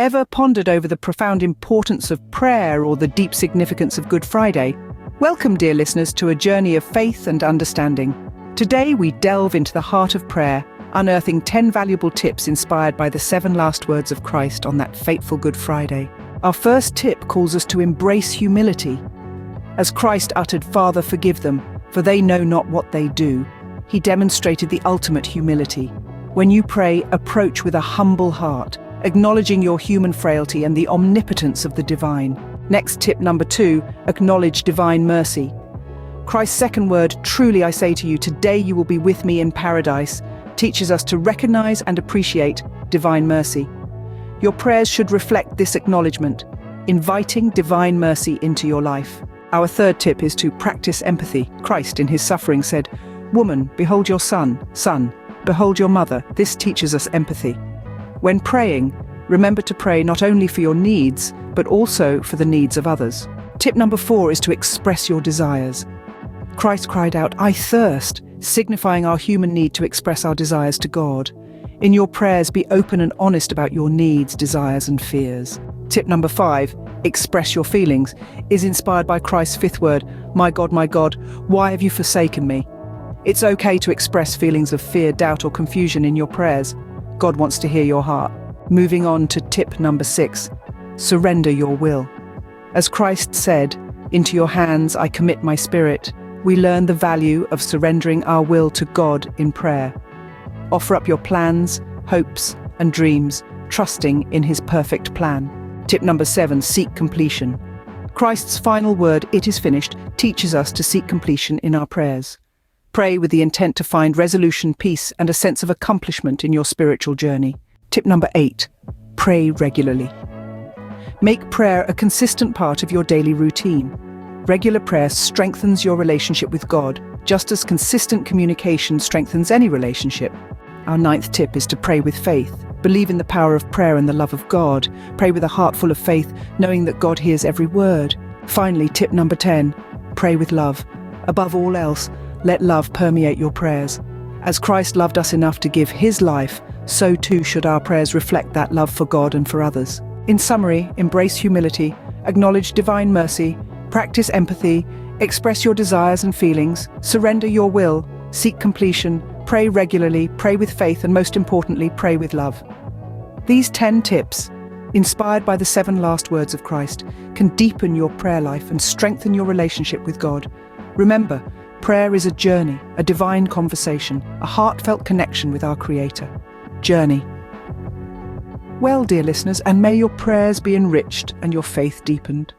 Ever pondered over the profound importance of prayer or the deep significance of Good Friday? Welcome, dear listeners, to a journey of faith and understanding. Today we delve into the heart of prayer, unearthing 10 valuable tips inspired by the 7 last words of Christ on that fateful Good Friday. Our first tip calls us to embrace humility. As Christ uttered, "Father, forgive them, for they know not what they do," he demonstrated the ultimate humility. When you pray, approach with a humble heart, acknowledging your human frailty and the omnipotence of the divine. Next, tip number 2, acknowledge divine mercy. Christ's second word, "Truly I say to you, today you will be with me in paradise," teaches us to recognize and appreciate divine mercy. Your prayers should reflect this acknowledgement, inviting divine mercy into your life. Our third tip is to practice empathy. Christ, in his suffering, said, "Woman, behold your son. Son, behold your mother." This teaches us empathy. When praying, remember to pray not only for your needs, but also for the needs of others. Tip number 4 is to express your desires. Christ cried out, "I thirst," signifying our human need to express our desires to God. In your prayers, be open and honest about your needs, desires, and fears. Tip number 5, express your feelings, is inspired by Christ's 5th word, my God, why have you forsaken me?" It's okay to express feelings of fear, doubt, or confusion in your prayers. God wants to hear your heart. Moving on to tip number 6, surrender your will. As Christ said, "Into your hands I commit my spirit," we learn the value of surrendering our will to God in prayer. Offer up your plans, hopes, and dreams, trusting in his perfect plan. Tip number 7, seek completion. Christ's final word, "It is finished," teaches us to seek completion in our prayers. Pray with the intent to find resolution, peace, and a sense of accomplishment in your spiritual journey. Tip number 8, pray regularly. Make prayer a consistent part of your daily routine. Regular prayer strengthens your relationship with God, just as consistent communication strengthens any relationship. Our 9th tip is to pray with faith. Believe in the power of prayer and the love of God. Pray with a heart full of faith, knowing that God hears every word. Finally, tip number 10, pray with love. Above all else, let love permeate your prayers. As Christ loved us enough to give his life, so too should our prayers reflect that love for God and for others. In summary, embrace humility, acknowledge divine mercy, practice empathy, express your desires and feelings, surrender your will, seek completion, pray regularly, pray with faith, and most importantly, pray with love. These 10 tips, inspired by the 7 last words of Christ, can deepen your prayer life and strengthen your relationship with God. Remember, prayer is a journey, a divine conversation, a heartfelt connection with our Creator. Journey. Well, dear listeners, and may your prayers be enriched and your faith deepened.